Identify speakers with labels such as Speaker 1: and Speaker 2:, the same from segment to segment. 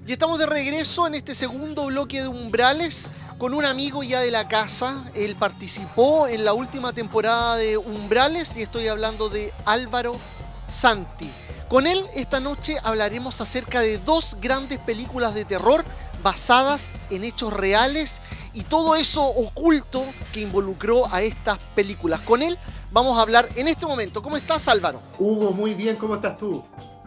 Speaker 1: Y estamos de regreso en este segundo bloque de Umbrales con un amigo ya de la casa. Él participó en la última temporada de Umbrales y estoy hablando de Álvaro Santi. Con él esta noche hablaremos acerca de dos grandes películas de terror basadas en hechos reales y todo eso oculto que involucró a estas películas. Con él vamos a hablar en este momento. ¿Cómo estás, Álvaro?
Speaker 2: Hugo, muy bien, ¿cómo estás tú?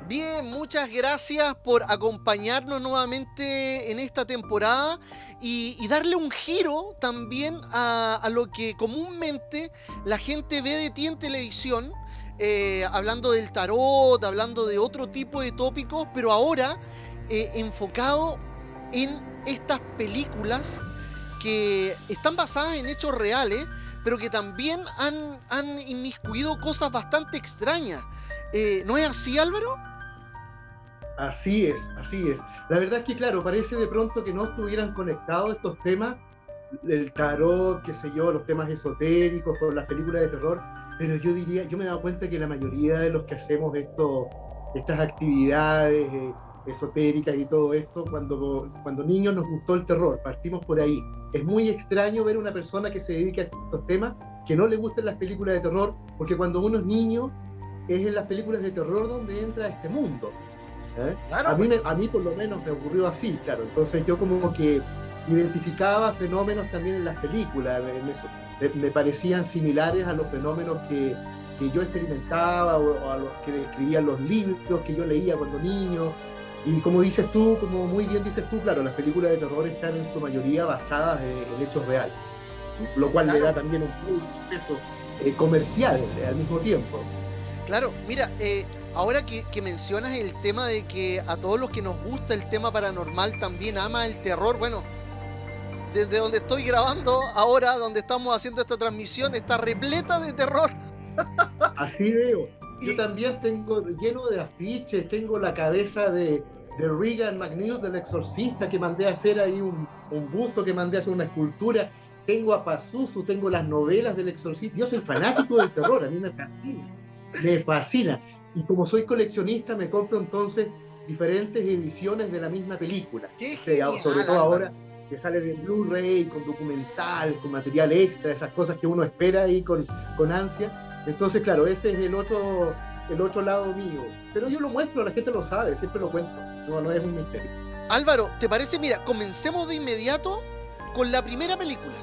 Speaker 1: Bien, muchas gracias por acompañarnos nuevamente en esta temporada y darle un giro también a lo que comúnmente la gente ve de ti en televisión, hablando del tarot, hablando de otro tipo de tópicos, pero ahora enfocado en estas películas que están basadas en hechos reales, pero que también han inmiscuido cosas bastante extrañas. ¿No es así, Álvaro?
Speaker 2: Así es, así es. La verdad es que, claro, parece de pronto que no estuvieran conectados estos temas, el tarot, qué sé yo, los temas esotéricos con las películas de terror, pero yo diría, yo me he dado cuenta que la mayoría de los que hacemos estas actividades esotéricas y todo esto, cuando niños nos gustó el terror, partimos por ahí. Es muy extraño ver una persona que se dedica a estos temas que no le gusten las películas de terror, porque cuando uno es niño es en las películas de terror donde entra a este mundo.
Speaker 1: Claro,
Speaker 2: A mí por lo menos me ocurrió así, claro. Entonces yo como que identificaba fenómenos también en las películas, me parecían similares a los fenómenos que yo experimentaba o a los que describían los libros que yo leía cuando niño. Y como dices tú, como muy bien dices tú, claro, las películas de terror están en su mayoría basadas en hechos reales, lo cual le da también un peso comercial al mismo tiempo.
Speaker 1: claro. Mira, ahora que mencionas el tema de que a todos los que nos gusta el tema paranormal también ama el terror, bueno, desde donde estoy grabando ahora, donde estamos haciendo esta transmisión, está repleta de terror.
Speaker 2: Así veo. Yo
Speaker 1: Y
Speaker 2: también tengo lleno de afiches, tengo la cabeza de Regan McNeil, del Exorcista, que mandé a hacer ahí un busto, que mandé a hacer una escultura. Tengo a Pazuzu, tengo las novelas del Exorcista. Yo soy fanático del terror, a mí me fascina. Me fascina. Y como soy coleccionista, me compro entonces diferentes ediciones de la misma película.
Speaker 1: qué
Speaker 2: Sobre
Speaker 1: genial,
Speaker 2: todo
Speaker 1: Álvaro.
Speaker 2: ahora que sale de Blu-ray, con documental, con material extra, esas cosas que uno espera ahí con ansia. Entonces, claro, ese es el otro lado mío. Pero yo lo muestro, la gente lo sabe, siempre lo cuento. No, no es un misterio.
Speaker 1: Álvaro, ¿te parece? Mira, comencemos de inmediato con la primera película,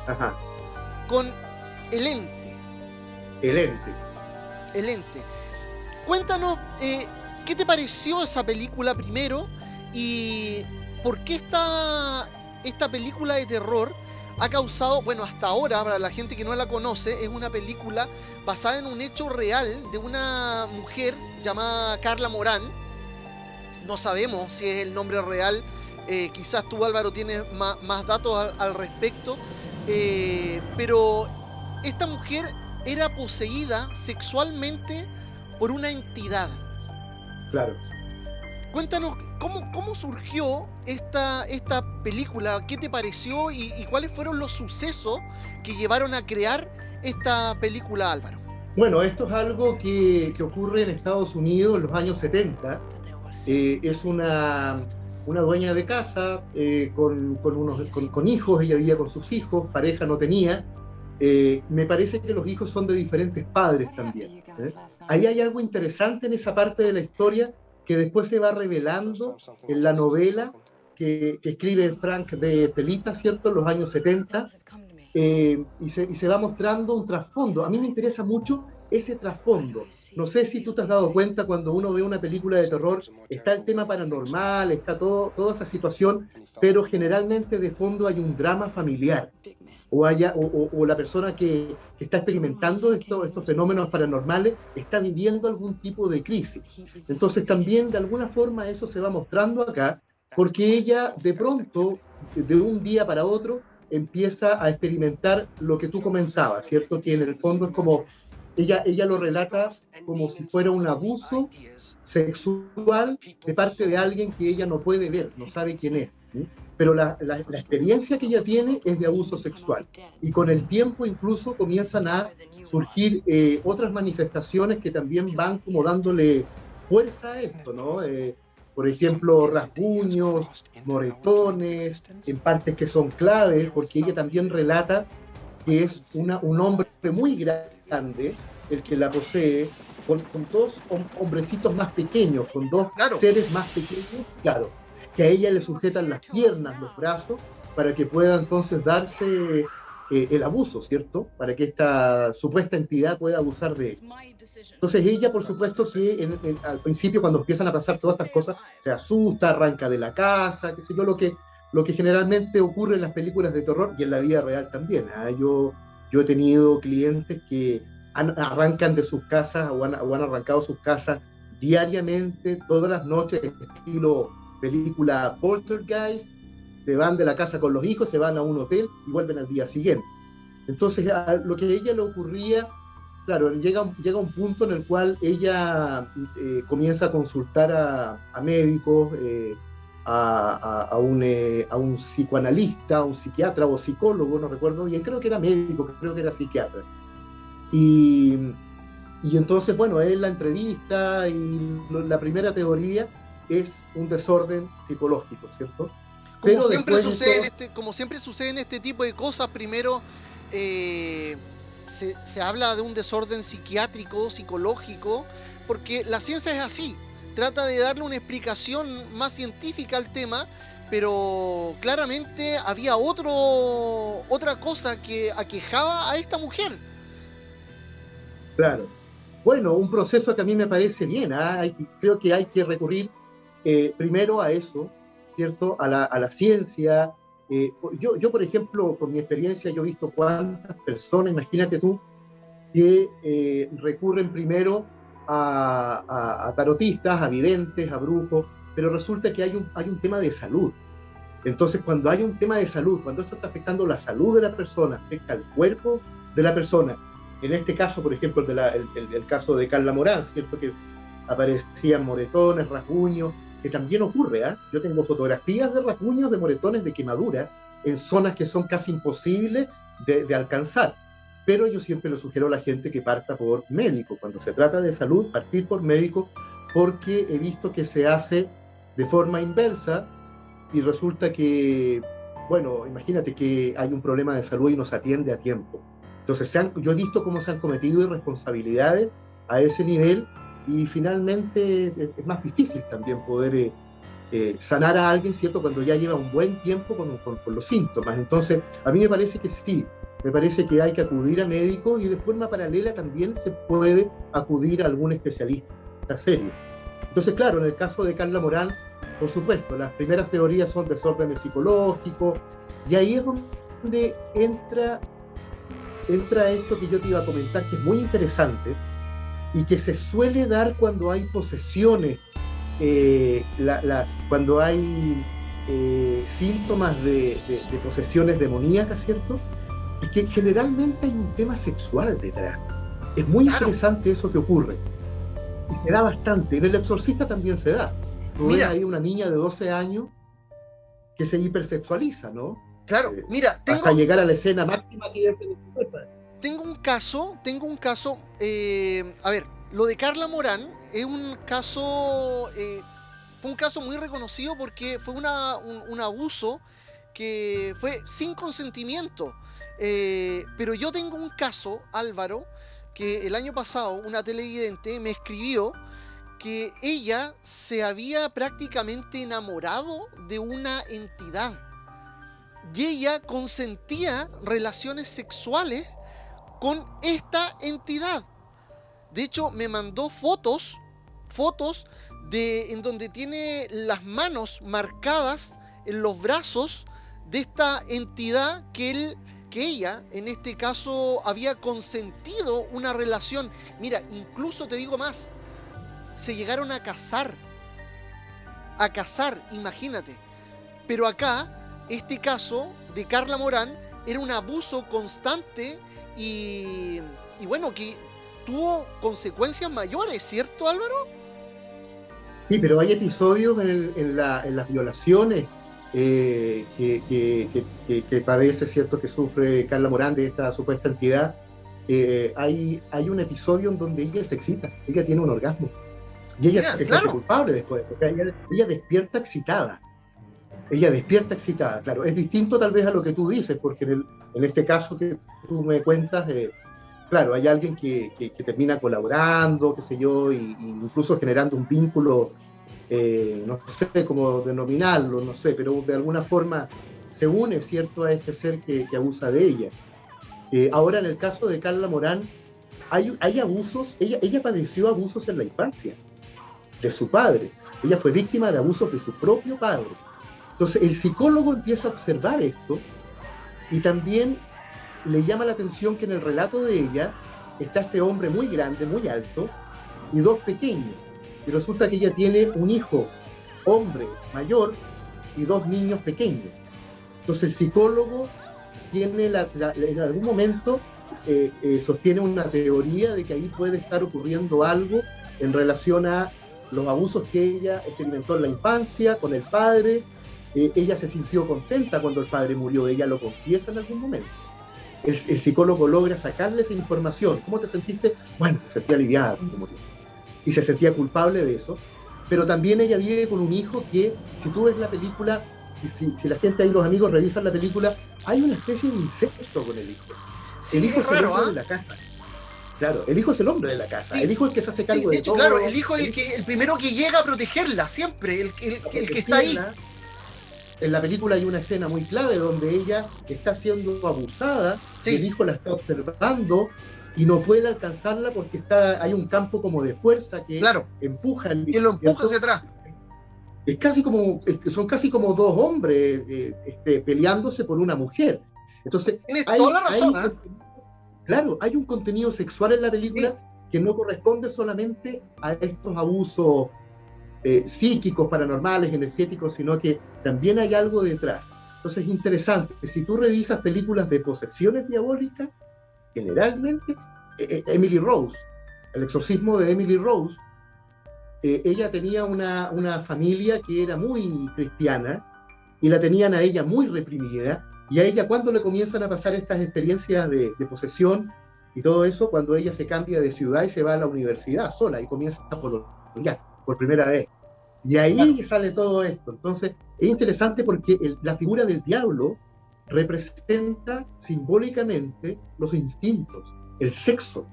Speaker 2: Ajá,
Speaker 1: con El Ente.
Speaker 2: el ente.
Speaker 1: El Ente. Cuéntanos, ¿qué te pareció esa película primero? Y por qué esta película de terror ha causado, bueno, hasta ahora, para la gente que no la conoce, es una película basada en un hecho real de una mujer llamada Carla Morán. No sabemos si es el nombre real, quizás tú, Álvaro, tienes más datos al respecto, pero esta mujer era poseída sexualmente por una entidad.
Speaker 2: Claro.
Speaker 1: Cuéntanos cómo surgió esta película, qué te pareció y cuáles fueron los sucesos que llevaron a crear esta película, Álvaro.
Speaker 2: Bueno, esto es algo que ocurre en Estados Unidos en los años 70. Es una dueña de casa con hijos, ella vivía con sus hijos, pareja no tenía. Me parece que los hijos son de diferentes padres también. Ahí hay algo interesante en esa parte de la historia que después se va revelando en la novela que escribe Frank de Pelita, ¿cierto?, en los años 70, y se va mostrando un trasfondo. A mí me interesa mucho ese trasfondo. No sé si tú te has dado cuenta cuando uno ve una película de terror, está el tema paranormal, está toda esa situación, pero generalmente de fondo hay un drama familiar. O la persona que está experimentando estos fenómenos paranormales está viviendo algún tipo de crisis. Entonces también de alguna forma eso se va mostrando acá, porque ella de pronto, de un día para otro, empieza a experimentar lo que tú comentabas, ¿cierto? Que en el fondo es como, ella lo relata como si fuera un abuso sexual de parte de alguien que ella no puede ver, no sabe quién es, ¿sí? Pero la experiencia que ella tiene es de abuso sexual. Y con el tiempo incluso comienzan a surgir otras manifestaciones que también van como dándole fuerza a esto, ¿no? por ejemplo, rasguños, moretones, en partes que son claves, porque ella también relata que es un hombre muy grande el que la posee, con dos hombrecitos más pequeños, con dos
Speaker 1: Claro.
Speaker 2: seres más pequeños, claro, que a ella le sujetan las piernas, los brazos, para que pueda entonces darse el abuso, ¿cierto? Para que esta supuesta entidad pueda abusar de ella. Entonces ella, por supuesto, que al principio, cuando empiezan a pasar todas estas cosas, se asusta, arranca de la casa, qué sé yo, lo que generalmente ocurre en las películas de terror y en la vida real también. ¿Eh? Yo he tenido clientes que arrancan de sus casas o han arrancado sus casas diariamente, todas las noches, estilo película Poltergeist, se van de la casa con los hijos, se van a un hotel y vuelven al día siguiente. Entonces, a lo que a ella le ocurría, claro, llega un punto en el cual ella comienza a consultar a médicos, a un psicoanalista, a un psiquiatra o psicólogo, no recuerdo bien, creo que era médico, creo que era psiquiatra. Y entonces, bueno, él la entrevista y la primera teoría es un desorden psicológico, ¿cierto?
Speaker 1: Pero como siempre sucede en este tipo de cosas, primero se habla de un desorden psiquiátrico, psicológico, porque la ciencia es así, trata de darle una explicación más científica al tema, pero claramente había otra cosa que aquejaba a esta mujer.
Speaker 2: Claro. Bueno, un proceso que a mí me parece bien, ¿eh? Creo que hay que recurrir primero a eso, ¿cierto? A la ciencia. Yo, por ejemplo, con mi experiencia, yo he visto cuántas personas, imagínate tú, que recurren primero a tarotistas, a videntes, a brujos, pero resulta que hay un tema de salud. Entonces, cuando hay un tema de salud, cuando esto está afectando la salud de la persona, afecta el cuerpo de la persona, en este caso, por ejemplo, el caso de Carla Morán, ¿cierto? Que aparecían moretones, rasguños, que también ocurre, ¿eh? Yo tengo fotografías de rasguños, de moretones, de quemaduras, en zonas que son casi imposibles de alcanzar. Pero yo siempre le sugiero a la gente que parta por médico. Cuando se trata de salud, partir por médico, porque he visto que se hace de forma inversa y resulta que, bueno, imagínate que hay un problema de salud y no se atiende a tiempo. Entonces, yo he visto cómo se han cometido irresponsabilidades a ese nivel y finalmente es más difícil también poder sanar a alguien, ¿cierto? Cuando ya lleva un buen tiempo con los síntomas. Entonces, a mí me parece que sí, me parece que hay que acudir a médicos y de forma paralela también se puede acudir a algún especialista serio. Entonces, claro, en el caso de Carla Morán, por supuesto, las primeras teorías son desórdenes psicológicos y ahí es donde entra esto que yo te iba a comentar, que es muy interesante y que se suele dar cuando hay posesiones, cuando hay síntomas de posesiones demoníacas, ¿cierto? Y que generalmente hay un tema sexual detrás. Es muy interesante eso que ocurre. Y se da bastante. En El Exorcista también se da. Tú ves ahí una niña de 12 años que se hipersexualiza, ¿no?
Speaker 1: Claro, mira,
Speaker 2: hasta llegar a la escena máxima que es
Speaker 1: tengo un caso, a ver, lo de Carla Morán es un caso, fue un caso muy reconocido porque fue un abuso que fue sin consentimiento, pero yo tengo un caso, Álvaro, que el año pasado una televidente me escribió que ella se había prácticamente enamorado de una entidad y ella consentía relaciones sexuales con esta entidad. De hecho, me mandó fotos en donde tiene las manos marcadas en los brazos de esta entidad que ella, en este caso, había consentido una relación. Mira, incluso te digo más, se llegaron a casar, imagínate. Pero acá, este caso de Carla Morán era un abuso constante y bueno, que tuvo consecuencias mayores, ¿cierto, Álvaro?
Speaker 2: Sí, pero hay episodios en las violaciones que padece, ¿cierto?, que sufre Carla Morán de esta supuesta entidad. Hay un episodio en donde ella se excita, ella tiene un orgasmo. Y ella
Speaker 1: Mira,
Speaker 2: se siente
Speaker 1: claro.
Speaker 2: culpable después, porque ella despierta excitada. Ella despierta excitada, claro. Es distinto tal vez a lo que tú dices, porque en este caso que tú me cuentas, claro, hay alguien que termina colaborando, qué sé yo, y incluso generando un vínculo, no sé cómo denominarlo, no sé, pero de alguna forma se une, ¿cierto?, a este ser que abusa de ella. Ahora, en el caso de Carla Morán, hay abusos, ella padeció abusos en la infancia, de su padre. Ella fue víctima de abusos de su propio padre. Entonces, el psicólogo empieza a observar esto y también le llama la atención que en el relato de ella está este hombre muy grande, muy alto, y dos pequeños. Y resulta que ella tiene un hijo, hombre, mayor, y dos niños pequeños. Entonces, el psicólogo tiene en algún momento sostiene una teoría de que ahí puede estar ocurriendo algo en relación a los abusos que ella experimentó en la infancia con el padre. Ella se sintió contenta cuando el padre murió, ella lo confiesa en algún momento. El psicólogo logra sacarle esa información. ¿Cómo te sentiste? Bueno, me sentí aliviada cuando murió. Y se sentía culpable de eso. Pero también ella vive con un hijo que, si tú ves la película, si la gente ahí, los amigos revisan la película, hay una especie de incesto con el hijo. El
Speaker 1: Sí,
Speaker 2: hijo
Speaker 1: es
Speaker 2: es el
Speaker 1: raro,
Speaker 2: hombre
Speaker 1: ¿ah?
Speaker 2: de la casa. Claro, el hijo es el hombre de la casa. El
Speaker 1: Sí,
Speaker 2: hijo es el que se hace
Speaker 1: sí,
Speaker 2: cargo
Speaker 1: de
Speaker 2: de
Speaker 1: hecho,
Speaker 2: todo.
Speaker 1: claro, el hijo es el primero que llega a protegerla, siempre,
Speaker 2: A
Speaker 1: el que está ahí.
Speaker 2: protegerla. En la película hay una escena muy clave donde ella está siendo abusada y el
Speaker 1: Sí,
Speaker 2: hijo la está observando y no puede alcanzarla porque hay un campo como de fuerza que
Speaker 1: claro,
Speaker 2: empuja el
Speaker 1: que lo empuja hacia
Speaker 2: movimiento.
Speaker 1: atrás.
Speaker 2: Son casi como dos hombres peleándose por una mujer. Entonces,
Speaker 1: Tienes toda la razón, ¿ah?
Speaker 2: claro, hay un contenido sexual en la
Speaker 1: Sí,
Speaker 2: película que no corresponde solamente a estos abusos psíquicos, paranormales, energéticos, sino que también hay algo detrás. Entonces es interesante, si tú revisas películas de posesiones diabólicas, generalmente, Emily Rose, el exorcismo de Emily Rose, ella tenía una familia que era muy cristiana y la tenían a ella muy reprimida, y a ella cuando le comienzan a pasar estas experiencias de posesión y todo eso, cuando ella se cambia de ciudad y se va a la universidad sola y comienza por primera vez. Y
Speaker 1: claro.
Speaker 2: ahí sale todo esto. Entonces, es interesante porque la figura del diablo representa simbólicamente los instintos, el sexo.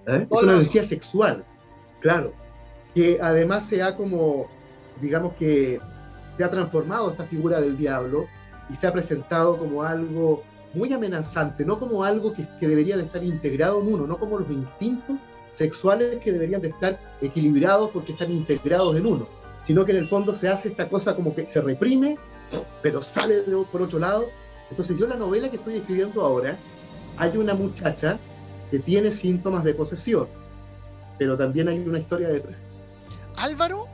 Speaker 2: Es
Speaker 1: Toda
Speaker 2: una
Speaker 1: la razón.
Speaker 2: energía sexual, claro, que además se ha como, digamos que se ha transformado esta figura del diablo y se ha presentado como algo muy amenazante, no como algo que debería de estar integrado en uno, no como los instintos sexuales que deberían de estar equilibrados porque están integrados en uno, sino que en el fondo se hace esta cosa como que se reprime, pero sale por otro lado. Entonces yo la novela que estoy escribiendo ahora, hay una muchacha que tiene síntomas de posesión, pero también hay una historia detrás.
Speaker 1: Álvaro,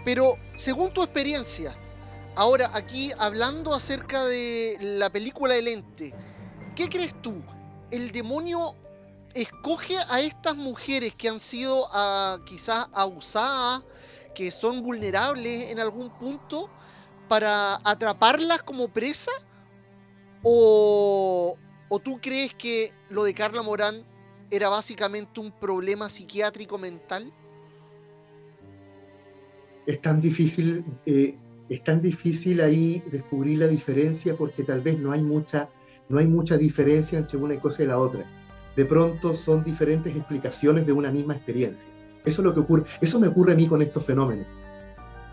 Speaker 1: pero según tu experiencia, ahora aquí hablando acerca de la película El Ente, ¿qué crees tú? ¿El demonio escoge a estas mujeres que han sido quizás abusadas, que son vulnerables en algún punto, para atraparlas como presa? ¿O tú crees que lo de Carla Morán era básicamente un problema psiquiátrico mental?
Speaker 2: Es tan difícil ahí descubrir la diferencia porque tal vez no hay mucha diferencia entre una cosa y la otra. De pronto son diferentes explicaciones de una misma experiencia. Eso es lo que ocurre. Eso me ocurre a mí con estos fenómenos.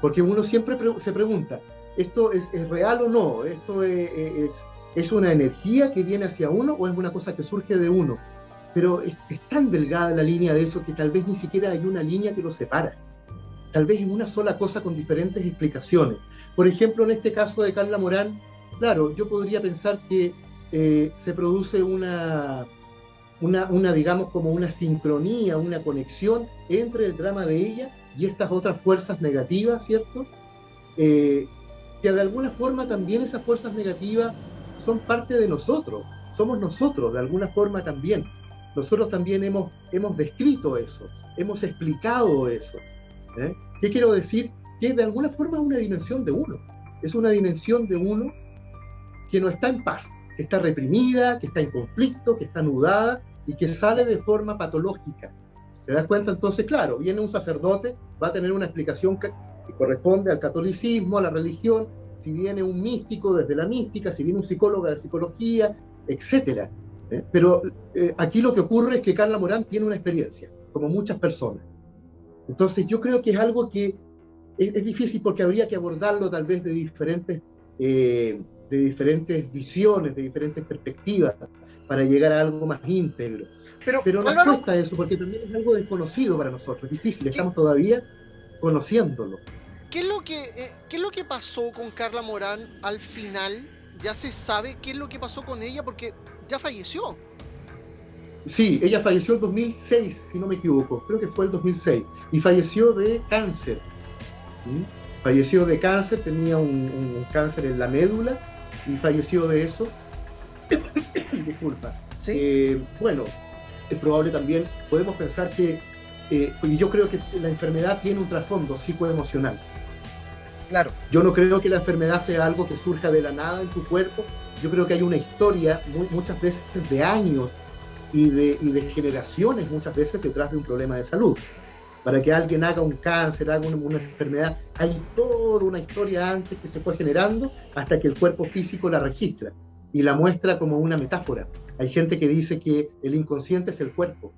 Speaker 2: Porque uno siempre se pregunta, ¿esto es real o no? ¿Esto es una energía que viene hacia uno o es una cosa que surge de uno? Pero es tan delgada la línea de eso que tal vez ni siquiera hay una línea que lo separa. Tal vez es una sola cosa con diferentes explicaciones. Por ejemplo, en este caso de Carla Morán, claro, yo podría pensar que se produce digamos, como una sincronía, una conexión entre el drama de ella y estas otras fuerzas negativas, ¿cierto? Que de alguna forma también esas fuerzas negativas son parte de nosotros, somos nosotros de alguna forma también. Nosotros también hemos descrito eso, hemos explicado eso. ¿Qué quiero decir? Que de alguna forma es una dimensión de uno. Es una dimensión de uno que no está en paz, que está reprimida, que está en conflicto, que está anudada y que sale de forma patológica. ¿Te das cuenta? Entonces, claro, viene un sacerdote, va a tener una explicación que corresponde al catolicismo, a la religión, si viene un místico desde la mística, si viene un psicólogo de la psicología, etcétera. Pero aquí lo que ocurre es que Carla Morán tiene una experiencia, como muchas personas. Entonces yo creo que es algo que es difícil porque habría que abordarlo tal vez de diferentes visiones, de diferentes perspectivas, para llegar a algo más íntegro. Pero nos cuesta eso, porque también es algo desconocido para nosotros, es difícil, estamos todavía conociéndolo.
Speaker 1: ¿Qué es lo que pasó con Carla Morán al final? ¿Ya se sabe qué es lo que pasó con ella? Porque ya falleció.
Speaker 2: Sí, ella falleció en 2006, si no me equivoco, creo que fue el 2006, y falleció de cáncer. ¿Sí? Falleció de cáncer, tenía un cáncer en la médula, y falleció de eso. Disculpa.
Speaker 1: ¿Sí?
Speaker 2: Bueno, es probable también, podemos pensar que, y yo creo que la enfermedad tiene un trasfondo psicoemocional.
Speaker 1: Claro.
Speaker 2: Yo no creo que la enfermedad sea algo que surja de la nada en tu cuerpo. Yo creo que hay una historia, muchas veces de años y de generaciones, muchas veces detrás de un problema de salud. Para que alguien haga un cáncer, haga una enfermedad, hay toda una historia antes que se fue generando hasta que el cuerpo físico la registra y la muestra como una metáfora. Hay gente que dice que el inconsciente es el cuerpo,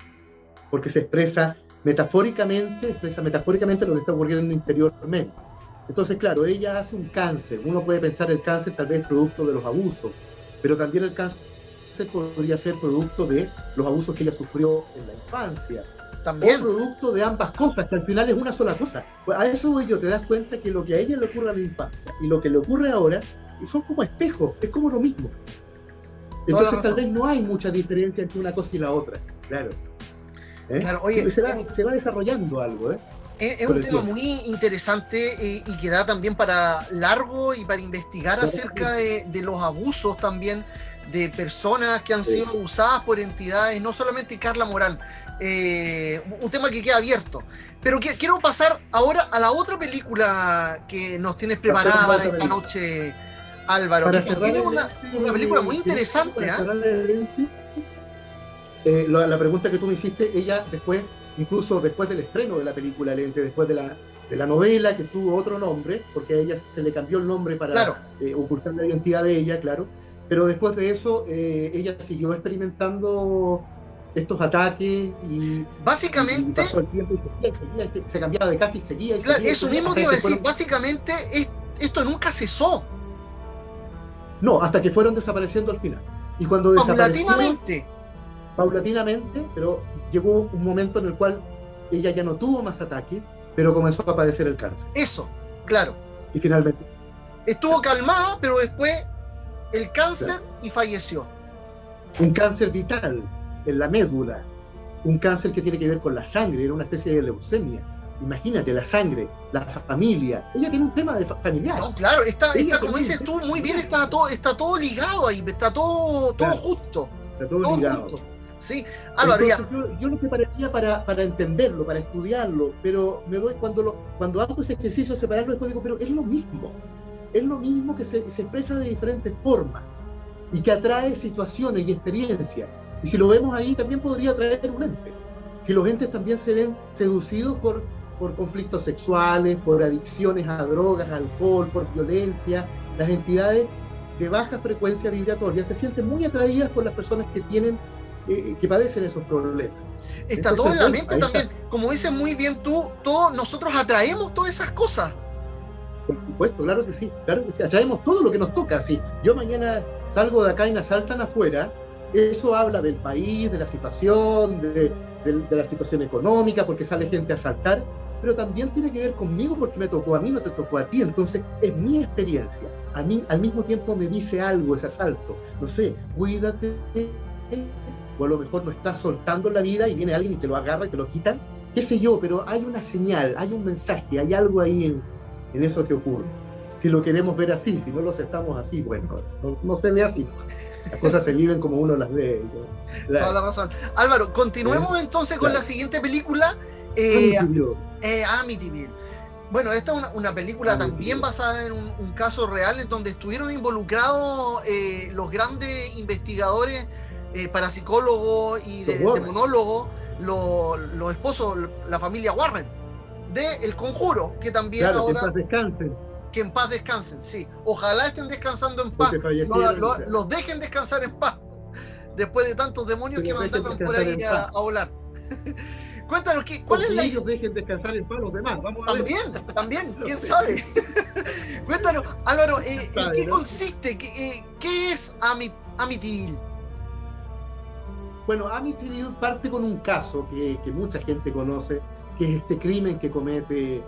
Speaker 2: porque se expresa metafóricamente lo que está ocurriendo interiormente. Entonces, claro, ella hace un cáncer. Uno puede pensar el cáncer tal vez producto de los abusos, pero también el cáncer podría ser producto de los abusos que ella sufrió en la infancia.
Speaker 1: También.
Speaker 2: O producto de ambas cosas, que al final es una sola cosa. A eso te das cuenta que lo que a ella le ocurre a la infancia y lo que le ocurre ahora son como espejos, es como lo mismo. Entonces tal vez no hay mucha diferencia entre una cosa y la otra. Claro.
Speaker 1: Claro, oye,
Speaker 2: se va desarrollando algo,
Speaker 1: Es un tema muy interesante y que da también para largo y para investigar acerca de los abusos también de personas que han sido abusadas por entidades, no solamente Carla Morán, un tema que queda abierto. Pero quiero pasar ahora a la otra película que nos tienes preparada para esta noche, Álvaro, que es una película muy interesante.
Speaker 2: La pregunta que tú me hiciste, ella después, incluso después del estreno de la película Lente, después de la novela que tuvo otro nombre, porque a ella se le cambió el nombre para ocultar la identidad de ella, claro, pero después de eso ella siguió experimentando estos ataques y
Speaker 1: básicamente
Speaker 2: pasó el tiempo y se cambiaba de casa y seguía y
Speaker 1: claro,
Speaker 2: seguía,
Speaker 1: eso mismo te iba a decir, básicamente esto nunca cesó.
Speaker 2: No, hasta que fueron desapareciendo al final. Y cuando desaparecieron paulatinamente, pero llegó un momento en el cual ella ya no tuvo más ataques, pero comenzó a padecer el cáncer.
Speaker 1: Eso, claro.
Speaker 2: Y finalmente
Speaker 1: estuvo calmada, pero después el cáncer y falleció.
Speaker 2: Un cáncer vital en la médula, un cáncer que tiene que ver con la sangre, era una especie de leucemia. Imagínate, la sangre, la familia. Ella tiene un tema familiar.
Speaker 1: No, claro, está como dices tú, muy bien, está todo ligado ahí, está todo justo.
Speaker 2: Está todo ligado.
Speaker 1: Justo. Sí, Álvaro,
Speaker 2: yo lo prepararía para entenderlo, para estudiarlo, pero me doy cuando hago ese ejercicio de separarlo, después digo, pero es lo mismo que se expresa de diferentes formas y que atrae situaciones y experiencias. Y si lo vemos ahí, también podría atraer un ente. Si los entes también se ven seducidos por conflictos sexuales, por adicciones a drogas, alcohol, por violencia, las entidades de baja frecuencia vibratoria se sienten muy atraídas por las personas que padecen esos problemas.
Speaker 1: Está todo en la mente también. Como dices muy bien tú, todos nosotros atraemos todas esas cosas.
Speaker 2: Por supuesto, claro que sí. Atraemos todo lo que nos toca. Si yo mañana salgo de acá y me asaltan afuera, eso habla del país, de la situación, de la situación económica, porque sale gente a asaltar, pero también tiene que ver conmigo porque me tocó a mí, no te tocó a ti. Entonces es mi experiencia. A mí al mismo tiempo me dice algo ese asalto. No sé, cuídate, o a lo mejor no estás soltando la vida y viene alguien y te lo agarra y te lo quitan, qué sé yo, pero hay una señal, hay un mensaje, hay algo ahí en eso que ocurre. Si lo queremos ver así, si no lo aceptamos así, bueno, no se ve así. Las cosas se viven como uno las ve.
Speaker 1: Toda la razón. Álvaro, continuemos entonces con la siguiente película, Amityville. Bueno, esta es una película también basada en un caso real en donde estuvieron involucrados los grandes investigadores, parapsicólogos y demonólogos los esposos, la familia Warren, de El Conjuro, que también
Speaker 2: Claro,
Speaker 1: ahora...
Speaker 2: que en paz descansen.
Speaker 1: Que en paz descansen, sí. Ojalá estén descansando en paz.
Speaker 2: Porque fallecieron.
Speaker 1: Los dejen descansar en paz. Después de tantos demonios que mandaron por ahí a volar. Cuéntanos, ¿cuál es la
Speaker 2: ellos dejen descansar en paz los demás? Vamos a ver.
Speaker 1: También, quién sabe. Cuéntanos, Álvaro, ¿en qué consiste? ¿Qué es Amityville?
Speaker 2: Bueno, Amityville parte con un caso que mucha gente conoce, que es este crimen que comete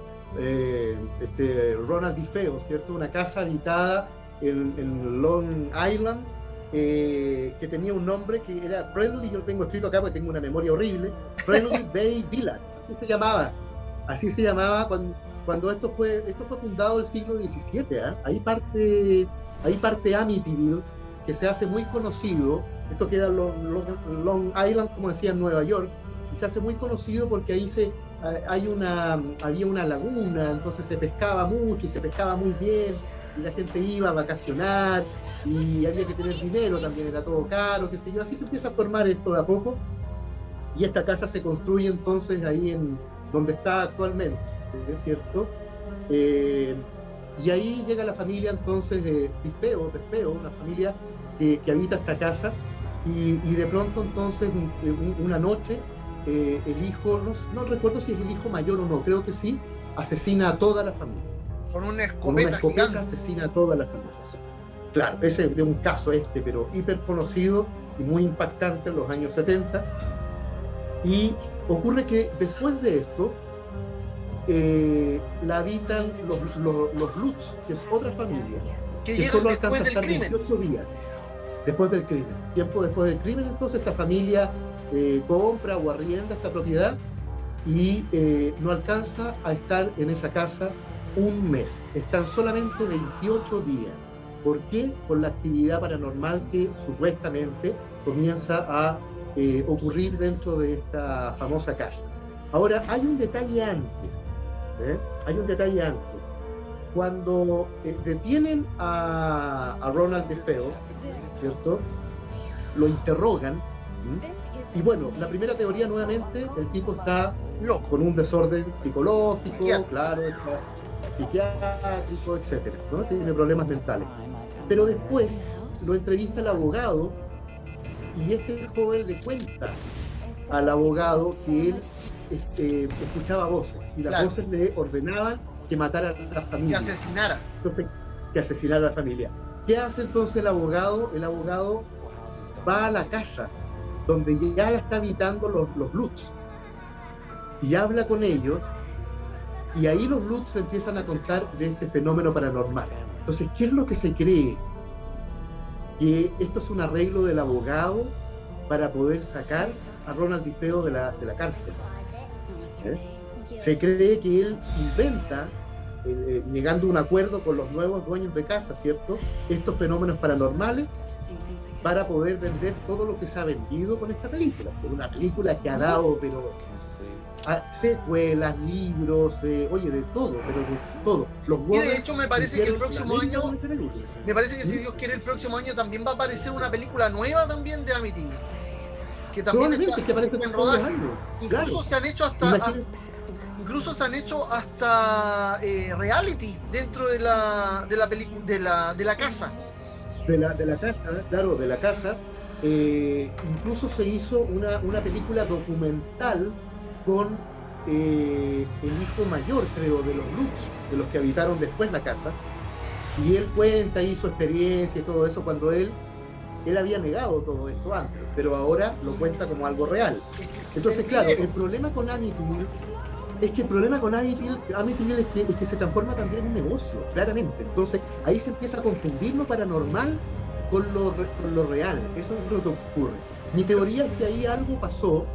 Speaker 2: Ronald DeFeo, ¿cierto? Una casa habitada en Long Island, que tenía un nombre que era Friendly, yo lo tengo escrito acá porque tengo una memoria horrible, Friendly Bay Village, así se llamaba cuando esto fue fundado el siglo XVII, ¿eh? Ahí parte Amityville, que se hace muy conocido. Esto queda en Long Island, como decía, en Nueva York, y se hace muy conocido porque ahí había una laguna, entonces se pescaba mucho y se pescaba muy bien, y la gente iba a vacacionar, y había que tener dinero, también era todo caro, qué sé yo. Así se empieza a formar esto de a poco, y esta casa se construye entonces ahí en donde está actualmente, ¿es cierto? Y ahí llega la familia entonces de DeFeo, una familia que habita esta casa, y de pronto entonces una noche el hijo, no recuerdo si es el hijo mayor o no, creo que sí, asesina a toda la familia.
Speaker 1: Con una escopeta
Speaker 2: asesina a toda la familia. Claro, ese es un caso pero hiper conocido y muy impactante en los años 70. Y ocurre que después de esto la habitan los Lutz, que es otra familia, que solo alcanza a estar 18 días después del crimen. Tiempo después del crimen, entonces esta familia compra o arrienda esta propiedad y no alcanza a estar en esa casa un mes. Están solamente 28 días. ¿Por qué? Por la actividad paranormal que supuestamente comienza a ocurrir dentro de esta famosa casa. Ahora, hay un detalle antes. Cuando detienen a Ronald DeFeo, ¿cierto? Lo interrogan. Y bueno, la primera teoría nuevamente, el tipo está
Speaker 1: loco,
Speaker 2: con un desorden psicológico, claro, psiquiátrico, etcétera, ¿no? Tiene problemas mentales. Pero después lo entrevista el abogado y este joven le cuenta al abogado que él escuchaba voces y las voces le ordenaban que matara a la familia.
Speaker 1: Que asesinara.
Speaker 2: Entonces, que asesinara a la familia. ¿Qué hace entonces el abogado? El abogado va a la casa donde ya está habitando los Lutz y habla con ellos, y ahí los Lutz empiezan a contar de este fenómeno paranormal. Entonces, ¿qué es lo que se cree? Que esto es un arreglo del abogado para poder sacar a Ronald DeFeo de la cárcel. Se cree que él inventa, llegando a un acuerdo con los nuevos dueños de casa, ¿cierto?, estos fenómenos paranormales para poder vender todo lo que se ha vendido con esta película. Una película que ha dado, pero secuelas, libros, de todo, pero de todo.
Speaker 1: Y de hecho me parece que el próximo año, si Dios quiere, el próximo año también va a aparecer una película nueva también de Amityville, que también está en rodaje. Incluso se han hecho hasta reality dentro de la casa.
Speaker 2: De la casa, claro, de la casa. Incluso se hizo una película documental con el hijo mayor, creo, de los Lutz, de los que habitaron después la casa, y él cuenta ahí su experiencia y todo eso cuando él había negado todo esto antes, pero ahora lo cuenta como algo real. Entonces, claro, el problema con Amityville es que se transforma también en un negocio, claramente. Entonces, ahí se empieza a confundir lo paranormal con lo real. Eso es lo que ocurre. Mi teoría es que ahí algo pasó,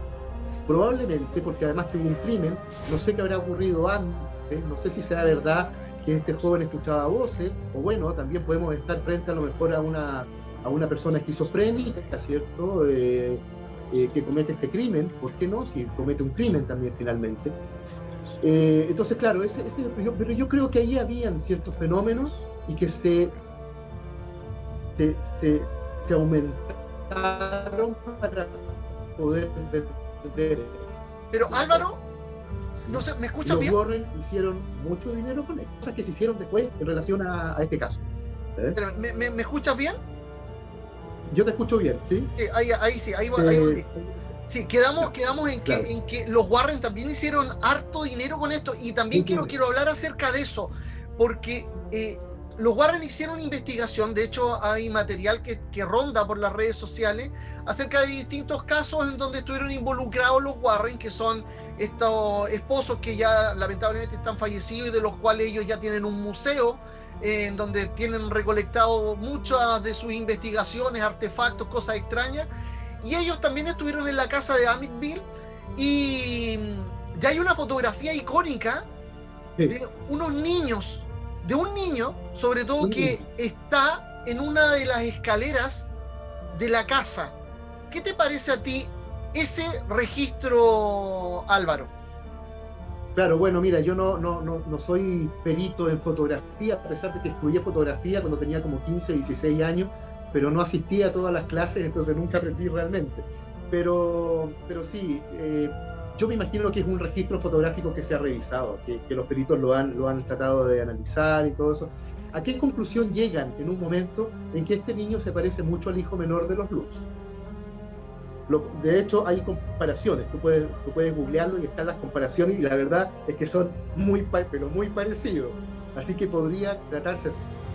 Speaker 2: probablemente, porque además tuvo un crimen, no sé qué habrá ocurrido antes, no sé si será verdad que este joven escuchaba voces, o bueno, también podemos estar frente a lo mejor a una persona esquizofrénica, ¿cierto?, que comete este crimen. ¿Por qué no? Si comete un crimen también finalmente. Entonces, claro, pero yo creo que ahí habían ciertos fenómenos y que se aumentaron para poder vender
Speaker 1: Pero Álvaro, no sé, ¿me escuchas
Speaker 2: Los
Speaker 1: bien?
Speaker 2: Warren hicieron mucho dinero con esto, cosas que se hicieron después en relación a este caso.
Speaker 1: Pero, ¿me escuchas bien?
Speaker 2: Yo te escucho bien, ¿sí?
Speaker 1: Sí, ahí sí, ahí volví. Sí, quedamos en
Speaker 2: claro.
Speaker 1: que los Warren también hicieron harto dinero con esto, y también quiero hablar acerca de eso, porque los Warren hicieron investigación. De hecho hay material que ronda por las redes sociales acerca de distintos casos en donde estuvieron involucrados los Warren, que son estos esposos que ya lamentablemente están fallecidos y de los cuales ellos ya tienen un museo en donde tienen recolectado muchas de sus investigaciones, artefactos, cosas extrañas. Y ellos también estuvieron en la casa de Amityville, y ya hay una fotografía icónica de unos niños, de un niño, sobre todo, que está en una de las escaleras de la casa. ¿Qué te parece a ti ese registro, Álvaro?
Speaker 2: Claro, bueno, mira, yo no soy perito en fotografía, a pesar de que estudié fotografía cuando tenía como 15, 16 años, pero no asistí a todas las clases, entonces nunca aprendí realmente. Pero sí, yo me imagino que es un registro fotográfico que se ha revisado, que los peritos lo han tratado de analizar y todo eso. ¿A qué conclusión llegan en un momento en que este niño se parece mucho al hijo menor de los Lutz? De hecho, hay comparaciones, tú puedes googlearlo y están las comparaciones, y la verdad es que son pero muy parecidos. Así que podría tratarse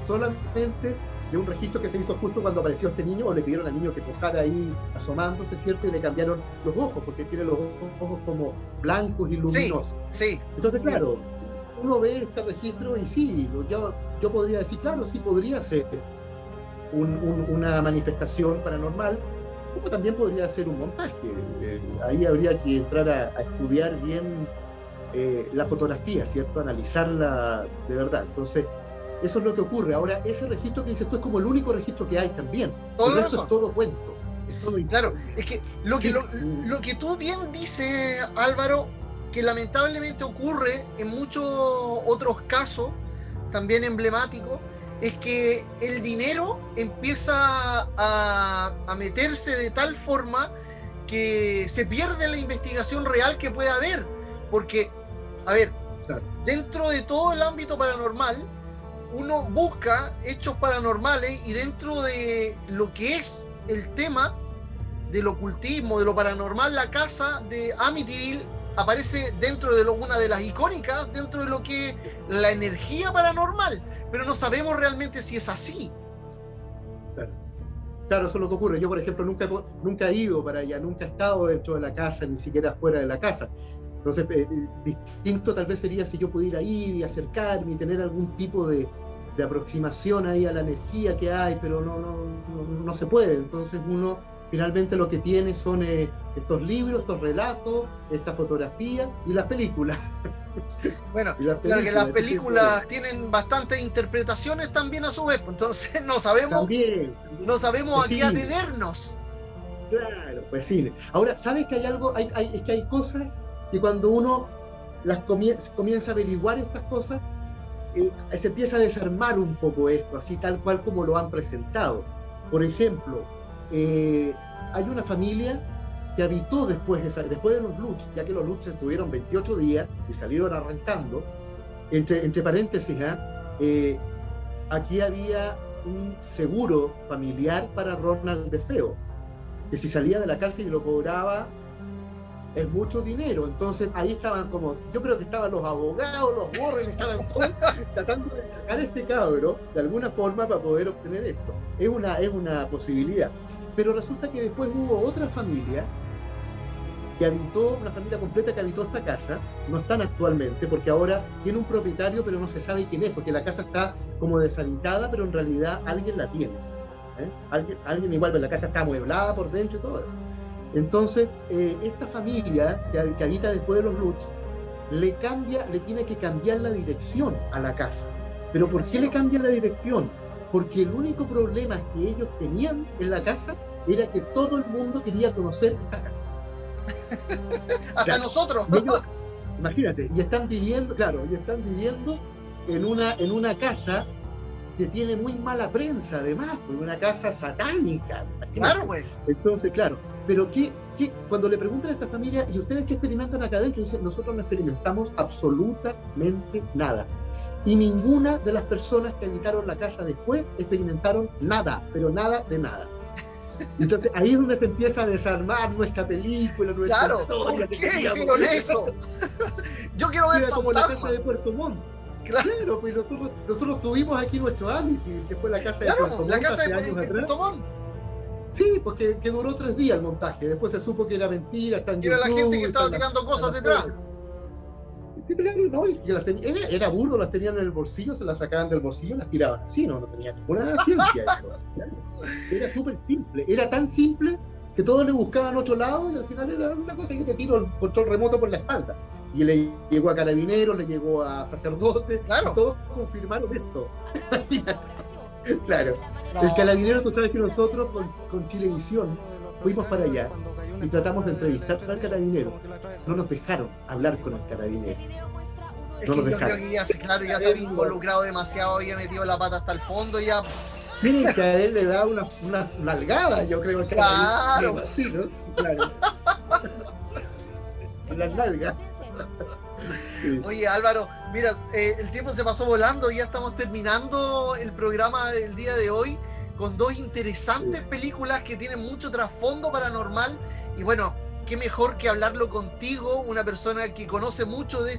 Speaker 2: solamente de un registro que se hizo justo cuando apareció este niño, o le pidieron al niño que posara ahí asomándose, ¿cierto? Y le cambiaron los ojos, porque tiene los ojos como blancos y luminosos.
Speaker 1: Sí.
Speaker 2: Entonces, claro, uno ve este registro y sí, yo podría decir, claro, sí podría ser una manifestación paranormal, como también podría ser un montaje. Ahí habría que entrar a estudiar bien la fotografía, ¿cierto? Analizarla de verdad. Entonces, eso es lo que ocurre. Ahora, ese registro que dices tú es como el único registro que hay también. El resto es todo cuento.
Speaker 1: Claro, es que lo que tú bien dices, Álvaro, que lamentablemente ocurre en muchos otros casos, también emblemáticos, es que el dinero empieza a meterse de tal forma que se pierde la investigación real que puede haber. Porque, a ver, dentro de todo el ámbito paranormal, uno busca hechos paranormales, y dentro de lo que es el tema del ocultismo, de lo paranormal, la casa de Amityville aparece dentro de una de las icónicas, dentro de lo que es la energía paranormal, pero no sabemos realmente si es así.
Speaker 2: Claro, eso es lo que ocurre. Yo, por ejemplo, nunca he ido para allá, nunca he estado dentro de la casa, ni siquiera fuera de la casa. Entonces, distinto tal vez sería si yo pudiera ir y acercarme y tener algún tipo de aproximación ahí a la energía que hay, pero no se puede. Entonces uno finalmente lo que tiene son estos libros, estos relatos, esta fotografía y las películas.
Speaker 1: Bueno, claro que las películas tienen bastantes interpretaciones también a su vez, entonces no sabemos a qué atenernos.
Speaker 2: Claro, pues sí. Ahora, ¿sabes que hay algo? Es que hay cosas que cuando uno las comienza a averiguar estas cosas, se empieza a desarmar un poco esto, así tal cual como lo han presentado. Por ejemplo, hay una familia que habitó después de los Lutz, ya que los Lutz estuvieron 28 días y salieron arrancando, entre paréntesis, aquí había un seguro familiar para Ronald DeFeo, que si salía de la cárcel y lo cobraba, es mucho dinero. Entonces ahí estaban yo creo que estaban los abogados, los Warren, estaban todos tratando de sacar a este cabro de alguna forma para poder obtener esto. Es una posibilidad. Pero resulta que después hubo otra familia una familia completa que habitó esta casa. No están actualmente, porque ahora tiene un propietario, pero no se sabe quién es, porque la casa está como deshabitada, pero en realidad alguien la tiene. Alguien igual, la casa está amueblada por dentro y todo eso. Entonces, esta familia que habita después de los Lutz le tiene que cambiar la dirección a la casa. ¿Pero por qué le cambia la dirección? Porque el único problema que ellos tenían en la casa era que todo el mundo quería conocer esta casa.
Speaker 1: Hasta nosotros.
Speaker 2: Imagínate, y están viviendo en una casa que tiene muy mala prensa, además, una casa satánica.
Speaker 1: Claro, pues.
Speaker 2: Entonces, claro, pero ¿qué cuando le preguntan a esta familia, ¿y ustedes qué experimentan acá adentro? Dicen, nosotros no experimentamos absolutamente nada. Y ninguna de las personas que habitaron la casa después experimentaron nada, pero nada de nada. Entonces ahí es donde se empieza a desarmar nuestra película, nuestra
Speaker 3: Claro,
Speaker 2: historia.
Speaker 3: ¿por qué hicieron eso? Yo quiero ver
Speaker 2: como la casa
Speaker 3: fantasmas.
Speaker 2: de Puerto Montt.
Speaker 3: Claro.
Speaker 2: Claro, pues nosotros tuvimos aquí nuestro Amity, que fue la casa de Puerto Montt.
Speaker 3: La casa
Speaker 2: hace
Speaker 3: de
Speaker 2: años atrás.
Speaker 3: Puerto Montt.
Speaker 2: Sí, porque que duró 3 días el montaje. Después se supo que era mentira. Está en
Speaker 3: Era la
Speaker 2: YouTube,
Speaker 3: gente que estaba
Speaker 2: está en
Speaker 3: tirando cosas detrás.
Speaker 2: Sí, claro, no, y que era burdo, las tenían en el bolsillo, se las sacaban del bolsillo y las tiraban así, no tenía ninguna ciencia eso. Claro. Era súper simple, era tan simple que todos le buscaban 8 lados y al final era una cosa que te tiro el control remoto por la espalda. Y le llegó a carabineros, le llegó a sacerdotes,
Speaker 3: Claro.
Speaker 2: y todos confirmaron esto. Claro. El carabinero, tú sabes que nosotros con Chilevisión fuimos para allá y tratamos de entrevistar al carabinero. No nos dejaron hablar con el carabinero.
Speaker 3: Es
Speaker 2: No
Speaker 3: que
Speaker 2: nos
Speaker 3: yo creo
Speaker 2: dejaron.
Speaker 3: que ya se había involucrado demasiado, había metido la pata hata el fondo y ya.
Speaker 2: Miren que a él le da una nalgada, yo creo, al
Speaker 3: Claro.
Speaker 2: carabinero. Sí, ¿no? Claro. Las nalgas. Sí.
Speaker 3: Oye, Álvaro, mira, el tiempo se pasó volando y ya estamos terminando el programa del día de hoy con 2 interesantes películas que tienen mucho trasfondo paranormal y bueno, qué mejor que hablarlo contigo, una persona que conoce mucho de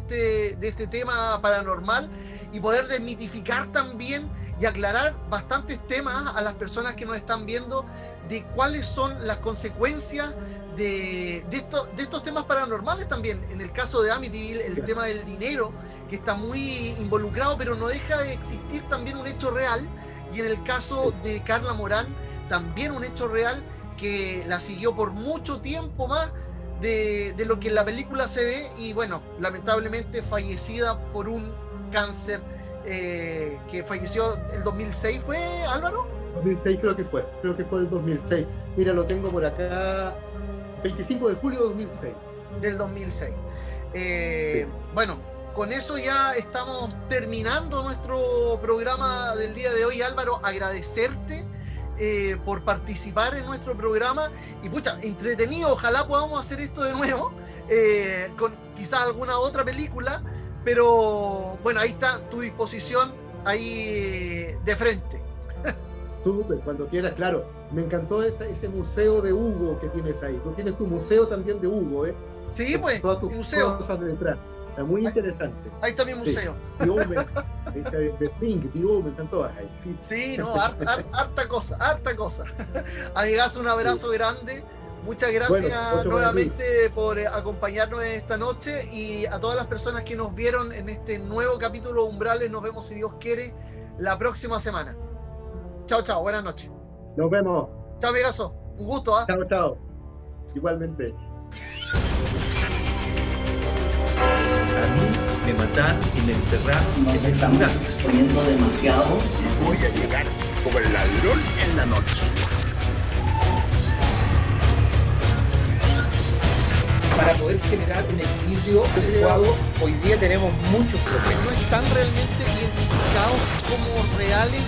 Speaker 3: este tema paranormal y poder desmitificar también y aclarar bastantes temas a las personas que nos están viendo de cuáles son las consecuencias de estos temas paranormales también. En el caso de Amityville, el tema del dinero, que está muy involucrado, pero no deja de existir también un hecho real. Y en el caso de Carla Morán, también un hecho real que la siguió por mucho tiempo más de lo que en la película se ve. Y bueno, lamentablemente fallecida por un cáncer que falleció el 2006. ¿Fue, Álvaro?
Speaker 2: 2006 creo que fue el 2006. Mira, lo tengo por acá, 25 de julio de 2006.
Speaker 3: Del 2006.
Speaker 2: Sí.
Speaker 3: Bueno, con eso ya estamos terminando nuestro programa del día de hoy. Álvaro, agradecerte por participar en nuestro programa y pucha, entretenido, ojalá podamos hacer esto de nuevo con quizás alguna otra película, pero bueno, ahí está tu disposición ahí de frente.
Speaker 2: Súper, cuando quieras, claro. Me encantó ese museo de Hugo que tienes ahí. Tú tienes tu museo también de Hugo, ¿eh?
Speaker 3: Sí, pues,
Speaker 2: todas tus
Speaker 3: museo.
Speaker 2: cosas de detrás. Está muy interesante.
Speaker 3: Ahí está mi museo.
Speaker 2: Sí. The Omen, The Thing, The Omen, están todas ahí.
Speaker 3: Sí, no, harta cosa. Amigazo, un abrazo grande. Muchas gracias nuevamente por acompañarnos esta noche y a todas las personas que nos vieron en este nuevo capítulo Umbrales. Nos vemos, si Dios quiere, la próxima semana. Chao, buenas noches.
Speaker 2: Nos vemos.
Speaker 3: Chao, amigazo. Un gusto, ¿ah?
Speaker 2: Chao. Igualmente.
Speaker 4: A mí me mataron y me enterraron.
Speaker 5: Nos estamos exponiendo demasiado.
Speaker 6: Voy a llegar como el ladrón en la noche.
Speaker 4: Para poder generar un equilibrio adecuado, hoy día tenemos muchos problemas.
Speaker 1: no están realmente identificados como reales